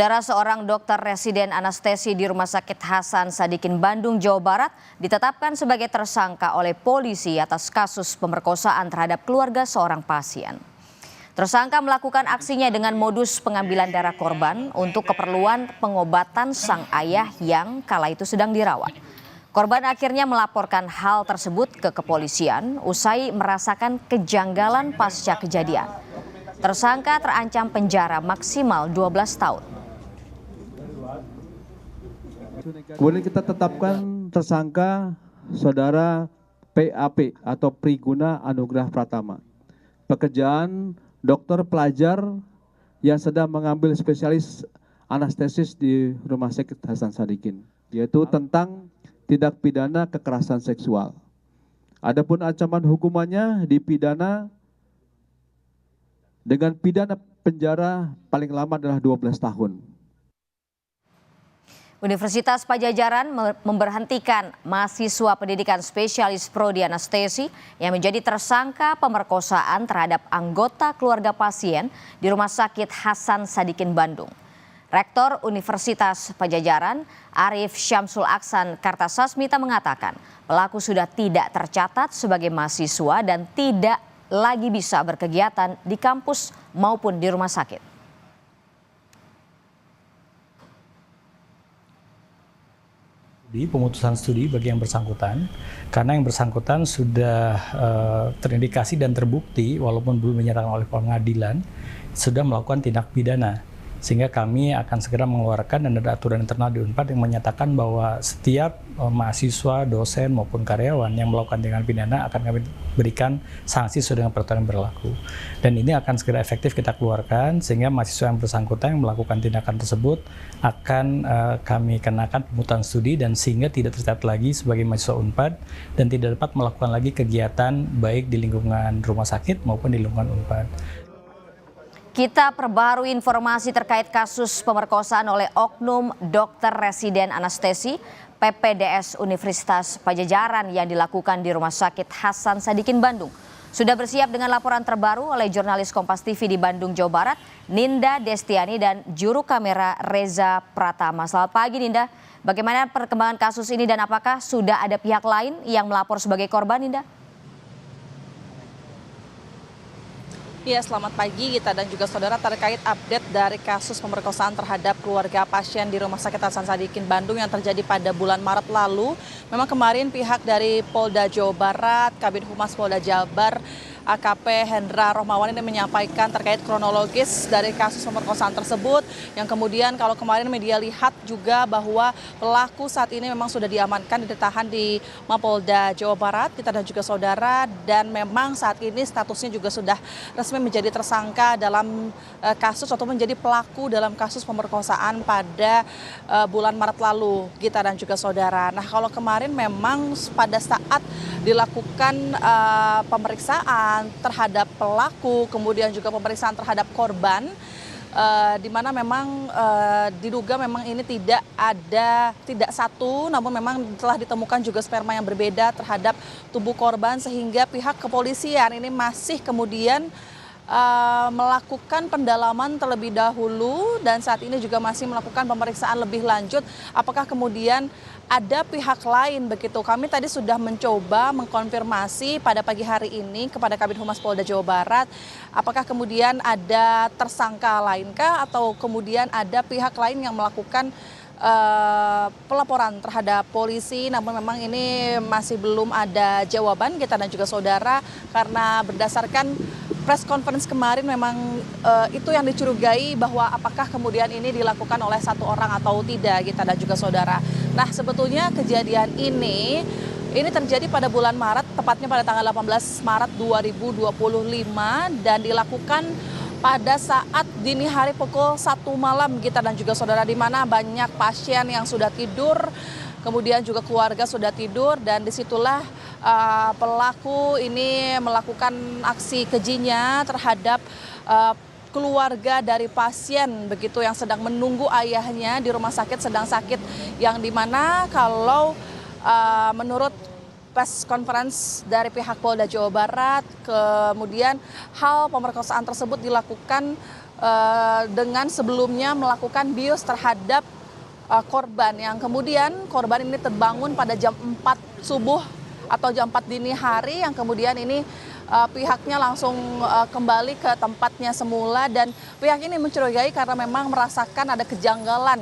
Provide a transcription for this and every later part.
Saudara, seorang dokter residen anestesi di Rumah Sakit Hasan Sadikin Bandung, Jawa Barat ditetapkan sebagai tersangka oleh polisi atas kasus pemerkosaan terhadap keluarga seorang pasien. Tersangka melakukan aksinya dengan modus pengambilan darah korban untuk keperluan pengobatan sang ayah yang kala itu sedang dirawat. Korban akhirnya melaporkan hal tersebut ke kepolisian usai merasakan kejanggalan pasca kejadian. Tersangka terancam penjara maksimal 12 tahun. Kemudian kita tetapkan tersangka saudara PAP atau Priguna Anugrah Pratama. Pekerjaan dokter pelajar yang sedang mengambil spesialis anestesis di Rumah Sakit Hasan Sadikin, yaitu tentang tindak pidana kekerasan seksual. Adapun ancaman hukumannya dipidana dengan pidana penjara paling lama adalah 12 tahun. Universitas Padjadjaran memberhentikan mahasiswa pendidikan spesialis prodi anestesi yang menjadi tersangka pemerkosaan terhadap anggota keluarga pasien di Rumah Sakit Hasan Sadikin Bandung. Rektor Universitas Padjadjaran, Arif Syamsul Aksan Kartasasmita mengatakan pelaku sudah tidak tercatat sebagai mahasiswa dan tidak lagi bisa berkegiatan di kampus maupun di rumah sakit. Di pemutusan studi bagi yang bersangkutan, karena yang bersangkutan sudah terindikasi dan terbukti walaupun belum dinyatakan oleh pengadilan sudah melakukan tindak pidana, sehingga kami akan segera mengeluarkan dan ada aturan internal di Unpad yang menyatakan bahwa setiap mahasiswa, dosen maupun karyawan yang melakukan tindak pidana akan kami berikan sanksi sesuai dengan peraturan yang berlaku. Dan ini akan segera efektif kita keluarkan sehingga mahasiswa yang bersangkutan yang melakukan tindakan tersebut akan kami kenakan pemutusan studi dan sehingga tidak tercatat lagi sebagai mahasiswa Unpad dan tidak dapat melakukan lagi kegiatan baik di lingkungan rumah sakit maupun di lingkungan Unpad. Kita perbarui informasi terkait kasus pemerkosaan oleh oknum dokter residen anestesi PPDS Universitas Padjadjaran yang dilakukan di Rumah Sakit Hasan Sadikin Bandung. Sudah bersiap dengan laporan terbaru oleh jurnalis Kompas TV di Bandung, Jawa Barat, Ninda Destiani dan juru kamera Reza Pratama. Selamat pagi Ninda, bagaimana perkembangan kasus ini dan apakah sudah ada pihak lain yang melapor sebagai korban, Ninda? Ya, selamat pagi Gita dan juga saudara, terkait update dari kasus pemerkosaan terhadap keluarga pasien di Rumah Sakit Hasan Sadikin Bandung yang terjadi pada bulan Maret lalu. Memang kemarin pihak dari Polda Jawa Barat, Kabid Humas Polda Jabar, AKP Hendra Rohmawan ini menyampaikan terkait kronologis dari kasus pemerkosaan tersebut, yang kemudian kalau kemarin media lihat juga bahwa pelaku saat ini memang sudah diamankan, ditahan di Mapolda Jawa Barat, kita dan juga saudara, dan memang saat ini statusnya juga sudah resmi menjadi tersangka dalam kasus atau menjadi pelaku dalam kasus pemerkosaan pada bulan Maret lalu, kita dan juga saudara. Nah, kalau kemarin memang pada saat dilakukan pemeriksaan terhadap pelaku, kemudian juga pemeriksaan terhadap korban, di mana memang diduga memang ini tidak satu, namun memang telah ditemukan juga sperma yang berbeda terhadap tubuh korban, sehingga pihak kepolisian ini masih kemudian melakukan pendalaman terlebih dahulu dan saat ini juga masih melakukan pemeriksaan lebih lanjut apakah kemudian ada pihak lain begitu. Kami tadi sudah mencoba mengkonfirmasi pada pagi hari ini kepada Kabid Humas Polda Jawa Barat apakah kemudian ada tersangka lainkah atau kemudian ada pihak lain yang melakukan pelaporan terhadap polisi, namun memang ini masih belum ada jawaban kita dan juga saudara, karena berdasarkan press conference kemarin memang itu yang dicurigai bahwa apakah kemudian ini dilakukan oleh satu orang atau tidak kita dan juga saudara. Nah, sebetulnya kejadian ini terjadi pada bulan Maret, tepatnya pada tanggal 18 Maret 2025 dan dilakukan pada saat dini hari pukul 1 malam kita dan juga saudara, di mana banyak pasien yang sudah tidur, kemudian juga keluarga sudah tidur, dan disitulah pelaku ini melakukan aksi kejinya terhadap keluarga dari pasien begitu yang sedang menunggu ayahnya di rumah sakit sedang sakit, yang dimana kalau menurut press conference dari pihak Polda Jawa Barat, kemudian hal pemerkosaan tersebut dilakukan dengan sebelumnya melakukan bius terhadap korban, yang kemudian korban ini terbangun pada jam 4 subuh atau jam 4 dini hari, yang kemudian ini pihaknya langsung kembali ke tempatnya semula, dan pihak ini mencurigai karena memang merasakan ada kejanggalan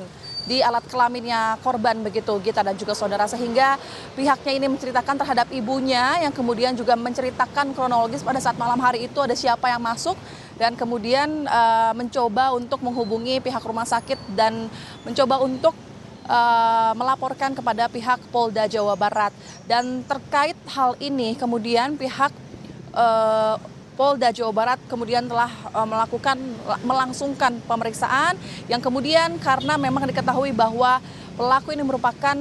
di alat kelaminnya korban begitu, Gita dan juga saudara, sehingga pihaknya ini menceritakan terhadap ibunya yang kemudian juga menceritakan kronologis pada saat malam hari itu ada siapa yang masuk, dan kemudian mencoba untuk menghubungi pihak rumah sakit dan mencoba untuk melaporkan kepada pihak Polda Jawa Barat. Dan terkait hal ini kemudian pihak Polda Jawa Barat kemudian telah melangsungkan pemeriksaan, yang kemudian karena memang diketahui bahwa pelaku ini merupakan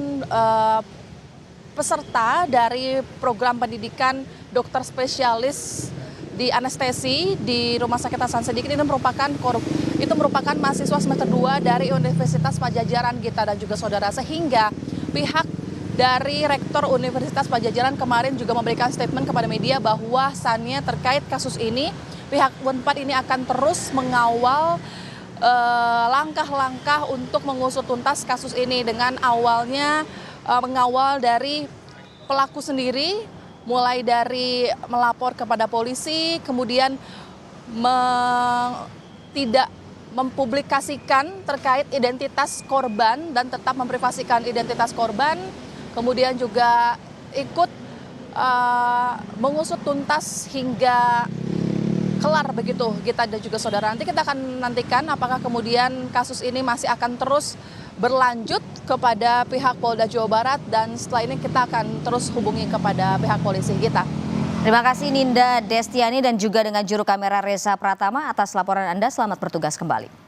peserta dari program pendidikan dokter spesialis di anestesi di Rumah Sakit Hasan Sadikin, itu merupakan mahasiswa semester 2 dari Universitas Padjadjaran, Gita dan juga saudara, sehingga pihak dari Rektor Universitas Padjadjaran kemarin juga memberikan statement kepada media bahwasannya terkait kasus ini pihak Unpad ini akan terus mengawal langkah-langkah untuk mengusut tuntas kasus ini, dengan awalnya mengawal dari pelaku sendiri, mulai dari melapor kepada polisi, kemudian tidak mempublikasikan terkait identitas korban dan tetap memprivasikan identitas korban, kemudian juga ikut mengusut tuntas hingga kelar begitu, Gita dan juga saudara. Nanti kita akan nantikan apakah kemudian kasus ini masih akan terus berlanjut kepada pihak Polda Jawa Barat, dan setelah ini kita akan terus hubungi kepada pihak polisi, Gita. Terima kasih Ninda Destiani dan juga dengan juru kamera Reza Pratama atas laporan Anda. Selamat bertugas kembali.